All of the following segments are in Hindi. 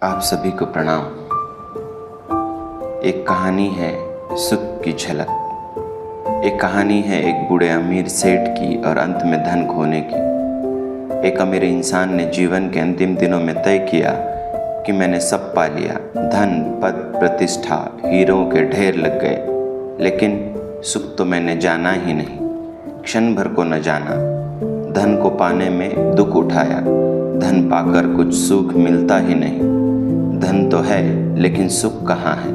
आप सभी को प्रणाम। एक कहानी है सुख की झलक। एक कहानी है एक बूढ़े अमीर सेठ की और अंत में धन खोने की। एक अमीर इंसान ने जीवन के अंतिम दिनों में तय किया कि मैंने सब पा लिया, धन, पद, प्रतिष्ठा, हीरों के ढेर लग गए, लेकिन सुख तो मैंने जाना ही नहीं, क्षण भर को न जाना। धन को पाने में दुख उठाया, धन पाकर कुछ सुख मिलता ही नहीं। धन तो है लेकिन सुख कहाँ है,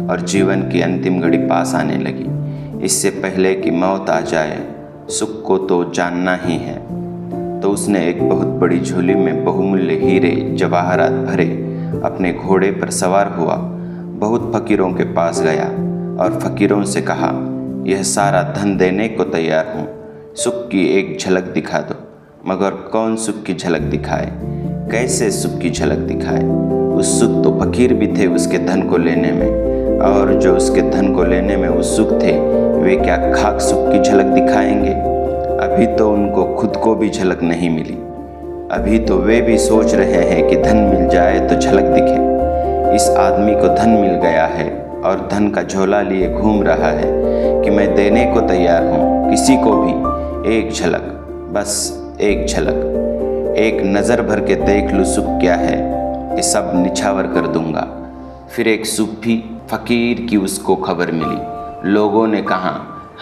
और जीवन की अंतिम घड़ी पास आने लगी। इससे पहले कि मौत आ जाए, सुख को तो जानना ही है। तो उसने एक बहुत बड़ी झोली में बहुमूल्य हीरे जवाहरात भरे अपने घोड़े पर सवार हुआ, बहुत फकीरों के पास गया और फकीरों से कहा, यह सारा धन देने को तैयार हूँ, सुख की एक झलक दिखा दो। मगर कौन सुख की झलक दिखाए, कैसे सुख की झलक दिखाए? उस सुख तो फकीर भी थे उसके धन को लेने में, और जो उसके धन को लेने में उत्सुक थे वे क्या खाक सुख की झलक दिखाएंगे? अभी तो उनको खुद को भी झलक नहीं मिली। अभी तो वे भी सोच रहे हैं कि धन मिल जाए तो झलक दिखे। इस आदमी को धन मिल गया है और धन का झोला लिए घूम रहा है कि मैं देने को तैयार हूँ किसी को भी एक झलक, बस एक झलक, एक नज़र भर के देख लूँ सुख क्या है, ये सब निछावर कर दूंगा। फिर एक सूफी फकीर की उसको खबर मिली। लोगों ने कहा,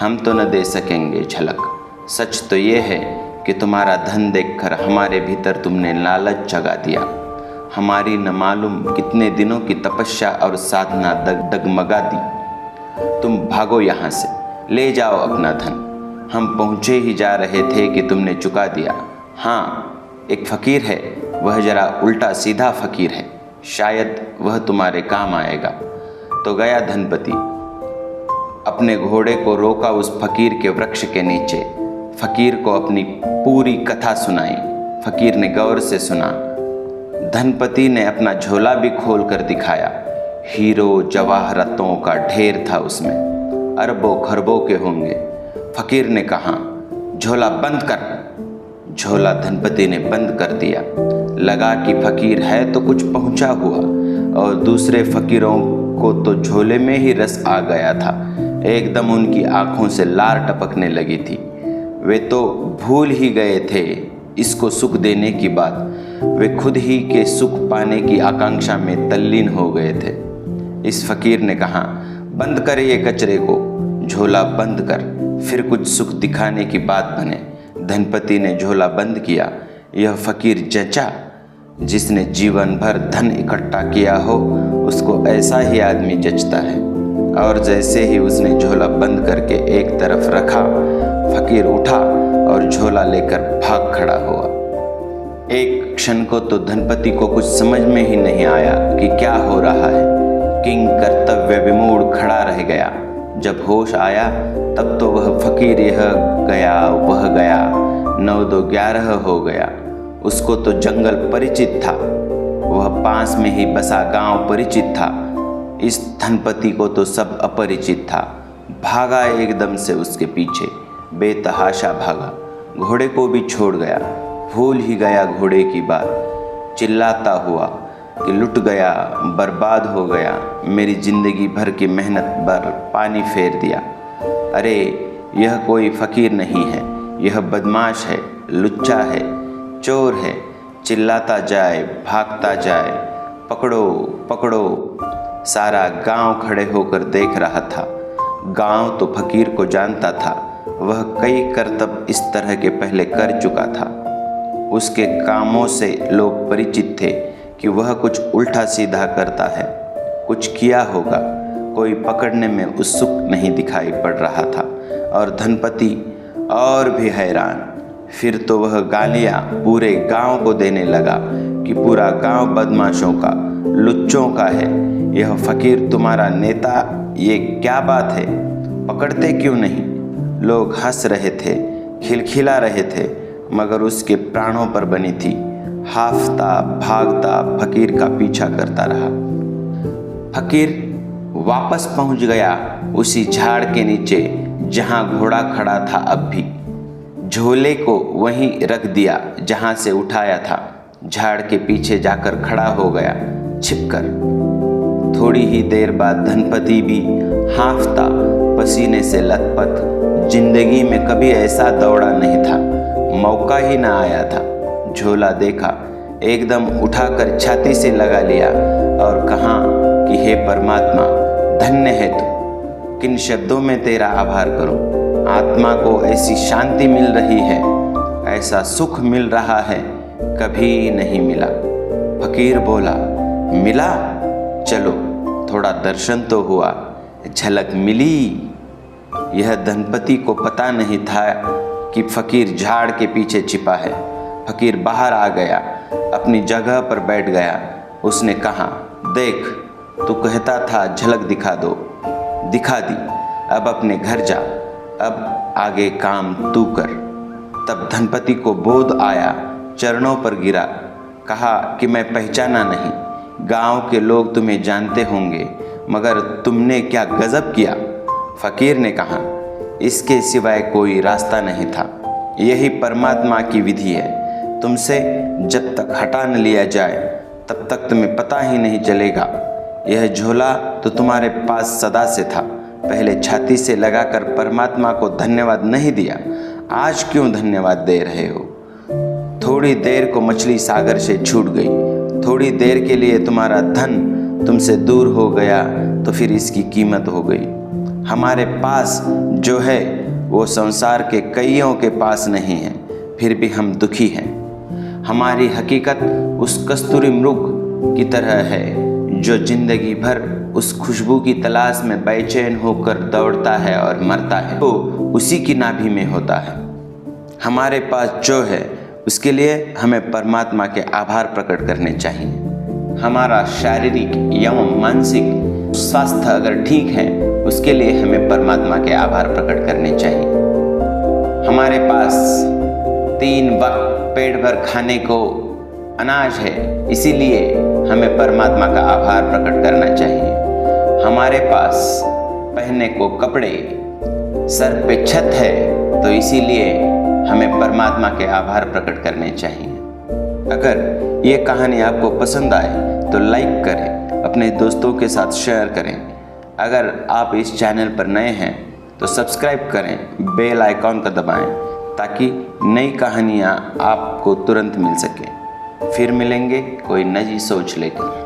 हम तो न दे सकेंगे झलक। सच तो ये है कि तुम्हारा धन देखकर हमारे भीतर तुमने लालच जगा दिया। हमारी न मालूम कितने दिनों की तपस्या और साधना डगमगा दी। तुम भागो यहाँ से, ले जाओ अपना धन। हम पहुँचे ही जा रहे थे कि तुमने चुका दिया। हाँ, एक फ़कीर है, वह जरा उल्टा सीधा फ़कीर है, शायद वह तुम्हारे काम आएगा। तो गया धनपति, अपने घोड़े को रोका उस फ़कीर के वृक्ष के नीचे। फ़कीर को अपनी पूरी कथा सुनाई। फ़कीर ने गौर से सुना। धनपति ने अपना झोला भी खोल कर दिखाया। हीरो जवाहरातों का ढेर था उसमें, अरबों खरबों के होंगे। फ़कीर ने कहा, झोला बंद कर। झोला धनपति ने बंद कर दिया। लगा कि फ़कीर है तो कुछ पहुंचा हुआ, और दूसरे फ़कीरों को तो झोले में ही रस आ गया था। एकदम उनकी आंखों से लार टपकने लगी थी। वे तो भूल ही गए थे इसको सुख देने की बात। वे खुद ही के सुख पाने की आकांक्षा में तल्लीन हो गए थे। इस फ़कीर ने कहा, बंद कर ये कचरे को, झोला बंद कर, फिर कुछ सुख दिखाने की बात बने। धनपति ने झोला बंद किया। यह फ़कीर जचा, जिसने जीवन भर धन इकट्ठा किया हो उसको ऐसा ही आदमी जचता है। और जैसे ही उसने झोला बंद करके एक तरफ रखा, फ़कीर उठा और झोला लेकर भाग खड़ा हुआ। एक क्षण को तो धनपति को कुछ समझ में ही नहीं आया कि क्या हो रहा है। किंग कर्तव्य विमूढ़ खड़ा रह गया। जब होश आया तब तो वह फ़कीर यह गया वह गया, 9 2 11 हो गया। उसको तो जंगल परिचित था, वह पास में ही बसा गांव परिचित था। इस धनपति को तो सब अपरिचित था। भागा एकदम से उसके पीछे, बेतहाशा भागा, घोड़े को भी छोड़ गया। भूल ही गया घोड़े की बात। चिल्लाता हुआ कि लुट गया, बर्बाद हो गया, मेरी ज़िंदगी भर की मेहनत पर पानी फेर दिया। अरे यह कोई फ़कीर नहीं है, यह बदमाश है, लुच्चा है, चोर है। चिल्लाता जाए, भागता जाए, पकड़ो पकड़ो। सारा गांव खड़े होकर देख रहा था। गांव तो फ़कीर को जानता था। वह कई करतब इस तरह के पहले कर चुका था। उसके कामों से लोग परिचित थे कि वह कुछ उल्टा सीधा करता है। कुछ किया होगा, कोई पकड़ने में उत्सुक नहीं दिखाई पड़ रहा था। और धनपति और भी हैरान। फिर तो वह गालियाँ पूरे गांव को देने लगा कि पूरा गांव बदमाशों का, लुच्चों का है। यह फ़कीर तुम्हारा नेता, ये क्या बात है, पकड़ते क्यों नहीं? लोग हंस रहे थे, खिलखिला रहे थे, मगर उसके प्राणों पर बनी थी। हाफता भागता फ़कीर का पीछा करता रहा। फ़कीर वापस पहुंच गया उसी झाड़ के नीचे जहां घोड़ा खड़ा था। अब भी झोले को वहीं रख दिया जहां से उठाया था। झाड़ के पीछे जाकर खड़ा हो गया। छिपकर। थोड़ी ही देर बाद धनपति भी हांफता, पसीने से लथपथ। जिंदगी में कभी ऐसा दौड़ा नहीं था, मौका ही ना आया था। झोला देखा, एकदम उठाकर छाती से लगा लिया और कहा कि हे परमात्मा, धन्य है तू। किन शब्दों में तेरा आभार करूं। आत्मा को ऐसी शांति मिल रही है, ऐसा सुख मिल रहा है, कभी नहीं मिला। फकीर बोला, मिला? चलो थोड़ा दर्शन तो हुआ, झलक मिली। यह धनपति को पता नहीं था कि फकीर झाड़ के पीछे छिपा है। फकीर बाहर आ गया, अपनी जगह पर बैठ गया। उसने कहा, देख, तू कहता था झलक दिखा दो, दिखा दी। अब अपने घर जा, अब आगे काम तू कर। तब धनपति को बोध आया, चरणों पर गिरा, कहा कि मैं पहचाना नहीं, गांव के लोग तुम्हें जानते होंगे, मगर तुमने क्या गजब किया। फकीर ने कहा, इसके सिवाय कोई रास्ता नहीं था, यही परमात्मा की विधि है। तुमसे जब तक हटा न लिया जाए तब तक तुम्हें पता ही नहीं चलेगा। यह झोला तो तुम्हारे पास सदा से था, पहले छाती से लगाकर परमात्मा को धन्यवाद नहीं दिया, आज क्यों धन्यवाद दे रहे हो। थोड़ी देर को मछली सागर से छूट गई, थोड़ी देर के लिए तुम्हारा धन तुमसे दूर हो गया तो फिर इसकी कीमत हो गई। हमारे पास जो है वो संसार के कईयों के पास नहीं है, फिर भी हम दुखी हैं। हमारी हकीकत उस कस्तूरी मृग की तरह है जो जिंदगी भर उस खुशबू की तलाश में बेचैन होकर दौड़ता है और मरता है, तो उसी की नाभि में होता है। हमारे पास जो है उसके लिए हमें परमात्मा के आभार प्रकट करने चाहिए। हमारा शारीरिक एवं मानसिक स्वास्थ्य अगर ठीक है, उसके लिए हमें परमात्मा के आभार प्रकट करने चाहिए। हमारे पास 3 वक्त पेट भर खाने को अनाज है, इसीलिए हमें परमात्मा का आभार प्रकट करना चाहिए। हमारे पास पहनने को कपड़े, सर पे छत है, तो इसीलिए हमें परमात्मा के आभार प्रकट करने चाहिए। अगर ये कहानी आपको पसंद आए तो लाइक करें, अपने दोस्तों के साथ शेयर करें। अगर आप इस चैनल पर नए हैं तो सब्सक्राइब करें, बेल आइकॉन को दबाएं ताकि नई कहानियाँ आपको तुरंत मिल सकें। फिर मिलेंगे कोई नई सोच लेकर।